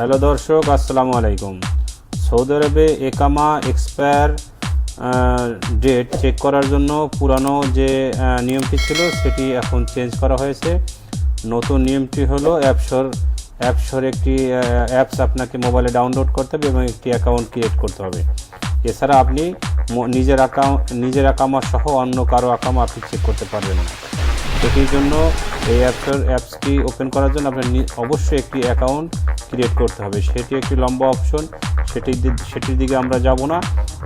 Hello দর্শক, আসসালামু আলাইকুম। সৌদি আরবে একামা এক্সপায়ার ডেট চেক করার জন্য পুরানো যে নিয়মটি ছিল সেটি এখন চেঞ্জ করা হয়েছে। নতুন নিয়মটি হলো অ্যাপসর একটি অ্যাপস আপনাকে মোবাইলে ডাউনলোড করতে হবে এবং একটি অ্যাকাউন্ট ক্রিয়েট করতে হবে। এছাড়া আপনি নিজের আকামা সহ অন্য কারো আকামা আপনি চেক করতে পারবেন না। সেটির জন্য এই অ্যাপসটি ওপেন করার জন্য আপনার অবশ্যই একটি অ্যাকাউন্ট ক্রিয়েট করতে হবে। সেটি একটি লম্বা অপশন, সেটির দিকে আমরা যাব না।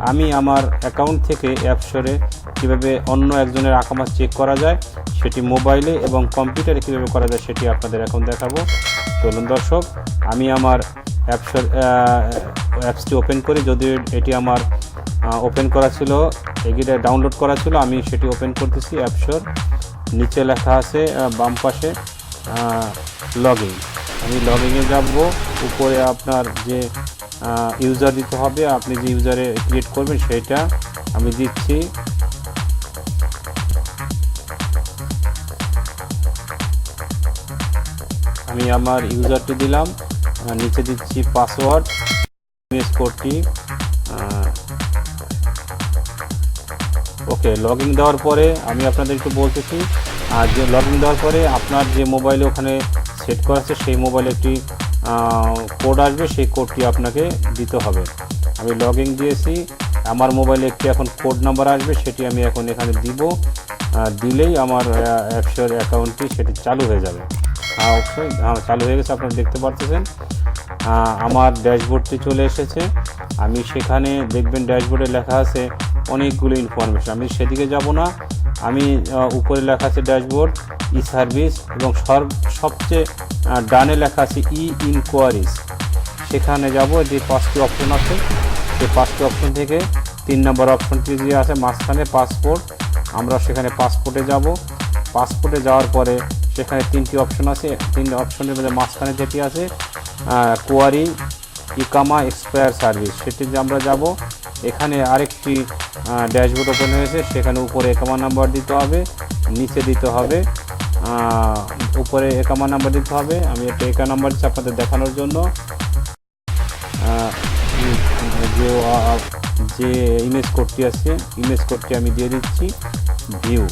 আমি আমার অ্যাকাউন্ট থেকে অ্যাপসরে কীভাবে অন্য একজনের আকামা চেক করা যায়, সেটি মোবাইলে এবং কম্পিউটারে কীভাবে করা যায় সেটি আপনাদের এখন দেখাবো। চলুন দর্শক, আমি আমার অ্যাপসটি ওপেন করি। যদিও এটি আমার ওপেন করা ছিল, এগিয়ে ডাউনলোড করা ছিল, আমি সেটি ওপেন করতেছি। অ্যাপসর নিচে লেখা আছে বাম পাশে লগইন। আমি লগইনে যাব। উপরে আপনার যে ইউজার দিতে হবে, আপনি যে ইউজারে ক্রিয়েট করবেন সেইটা আমি দিচ্ছি। আমি আমার ইউজারটি দিলাম, নিচে দিচ্ছি পাসওয়ার্ড, ইমেজ কোডটি। ওকে, লগইন দেওয়ার পরে আমি আপনাদের একটু বলতেছি, আর যে লগইন দেওয়ার পরে আপনার যে মোবাইলে ওখানে সেট করা আছে সেই মোবাইলে একটি কোড আসবে, সেই কোডটি আপনাকে দিতে হবে। আমি লগইন দিয়েছি, আমার মোবাইলে একটি এখন কোড নাম্বার আসবে, সেটি আমি এখন এখানে দিব। দিলেই আমার অ্যাপসের অ্যাকাউন্টটি সেটি চালু হয়ে যাবে। অবশ্যই চালু হয়ে গেছে, আপনারা দেখতে পাচ্ছেন। আমার ড্যাশবোর্ডটি চলে এসেছে। আমি সেখানে দেখবেন ড্যাশবোর্ডে লেখা আছে অনেকগুলো ইনফরমেশন। আমি সেদিকে যাব না, আমি উপরে লেখা আছে ড্যাশবোর্ড, ই সার্ভিস এবং সবচেয়ে ডানে লেখা আছে ই ইনকোয়ারিজ। সেখানে যাব। যে 5টি অপশন আছে, সেই 5টি অপশন থেকে 3 নম্বর অপশনটি যে আছে মাঝখানে পাসপোর্ট, আমরা সেখানে পাসপোর্টে যাব। পাসপোর্টে যাওয়ার পরে সেখানে 3টি অপশন আছে। 3 অপশনের মধ্যে মাঝখানে যেটি আছে কোয়ারি ইকামা এক্সপায়ার সার্ভিস, সেটিতে আমরা যাব। এখানে আরেকটি ড্যাশবোর্ড ওপেন হয়েছে, সেখানে উপরে একামা নাম্বার দিতে হবে, নিচে দিতে হবে, উপরে একামা নাম্বার দিতে হবে। আমি একটা একা নাম্বার দিচ্ছি আপনাদের দেখানোর জন্য। যে ইমেজ কোডটি আছে, ইমেজ কোডটি আমি দিয়ে দিচ্ছি। ভিউ।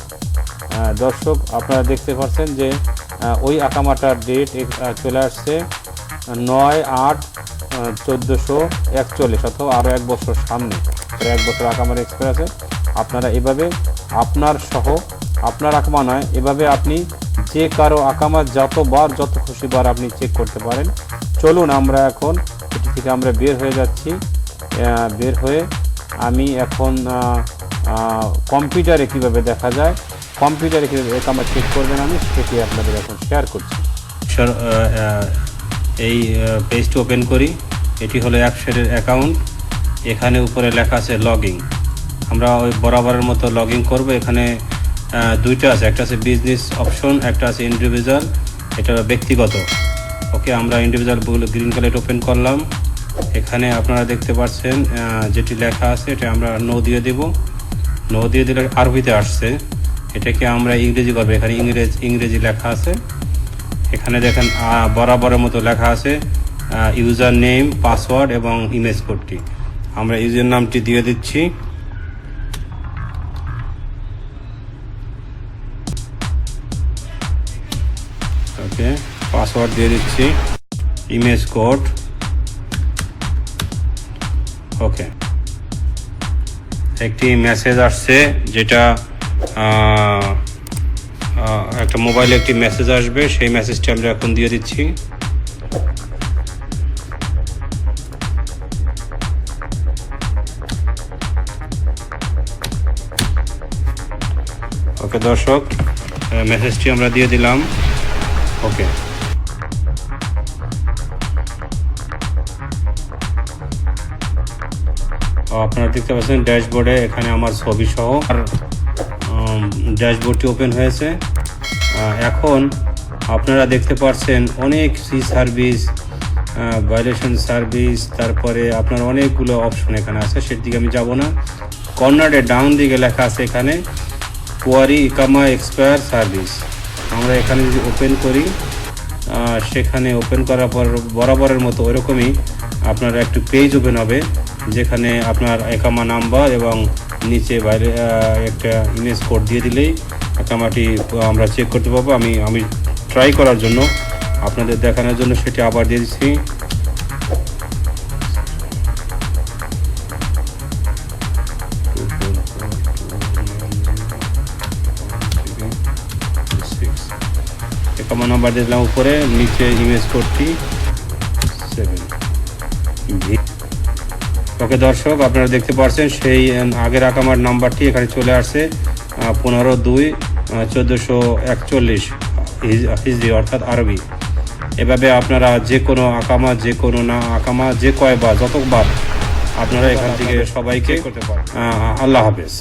দর্শক, আপনারা দেখতে পাচ্ছেন যে ওই আকামাটার ডেট চলে আসছে 9/8/1441, অথবা আরও 1 বছর সামনে, 1 বছর আকামার এক্সপায়ার আছে। আপনারা এভাবে আপনার আকামা নয়, এভাবে আপনি যে কারো আকামা যত খুশিবার আপনি চেক করতে পারেন। চলুন আমরা এখন এটি থেকে আমরা বের হয়ে যাচ্ছি। বের হয়ে আমি এখন কম্পিউটারে কিভাবে দেখা যায়, কম্পিউটারে কীভাবে একামা চেক করবেন আমি সেটি আপনাদের এখন শেয়ার করছি। এই পেজটি ওপেন করি। এটি হলো অ্যাপসের অ্যাকাউন্ট। এখানে উপরে লেখা আছে লগইন। আমরা ওই বরাবরের মতো লগইন করব। এখানে 2টা আছে, একটা আছে বিজনেস অপশন, একটা আছে ইন্ডিভিজুয়াল, এটা ব্যক্তিগত। ওকে, আমরা ইন্ডিভিজুয়াল গ্রিন কালার ওপেন করলাম। এখানে আপনারা দেখতে পাচ্ছেন যেটি লেখা আছে, এটা আমরা নো দিয়ে দেব। নো দিয়ে দিলে আরবিতে আসছে, এটাকে আমরা ইংরেজি করবো। এখানে ইংরেজি লেখা আছে। এখানে দেখেন বরাবরের মতো লেখা আছে ইউজার নেম, পাসওয়ার্ড এবং ইমেজ কোডটি। আমরা ইউজার নামটি দিয়ে দিচ্ছি। ওকে, পাসওয়ার্ড দিয়ে দিচ্ছি, ইমেজ কোড। ওকে, একটি মেসেজ আসছে, যেটা একটা মোবাইলে একটি মেসেজ আসবে, সেই মেসেজটি আমরা এখন দিয়ে দিচ্ছি। ওকে দর্শক, মেসেজটি আমরা দিয়ে দিলাম। ওকে, আপনারা দেখতে পাচ্ছেন ড্যাশবোর্ডে এখানে আমার ছবি সহ ড্যাশবোর্ডটি ওপেন হয়েছে। এখন আপনারা দেখতে পাচ্ছেন অনেক সি সার্ভিস, ভায়োলেশন সার্ভিস, তারপরে আপনার অনেকগুলো অপশন এখানে আছে। সেটির দিকে আমি যাব না। কর্নারে ডাউন দিকে লেখা আছে এখানে কোয়ারি ইকামা এক্সপায়ার সার্ভিস। আমরা এখানে যদি ওপেন করি সেখানে ওপেন করার পর বরাবরের মতো ওইরকমই আপনার একটু পেজ ওপেন হবে, যেখানে আপনার একামা নাম্বার এবং নিচে বাইরে একটা ইমেজ কোড দিয়ে দিলেই একামাটি আমরা চেক করতে পারবো। আমি ট্রাই করার জন্য আপনাদের দেখানোর জন্য সেটি আবার দিয়ে দিচ্ছি। একামা নাম্বার দিয়ে দিলাম উপরে, নিচে ইমেজ কোডটি 7। ওকে দর্শক, আপনারা দেখতে পাচ্ছেন সেই আগের আকামার নাম্বারটি এখানে চলে আসছে 15/2/1441 হিজরি অর্থাৎ আরবি। এভাবে আপনারা যে কোনো আকামা, যে কোনো না আকামা, যে কয়বার যতবার আপনারা এখান থেকে সবাইকে করতে পারেন। আল্লাহ হাফেজ।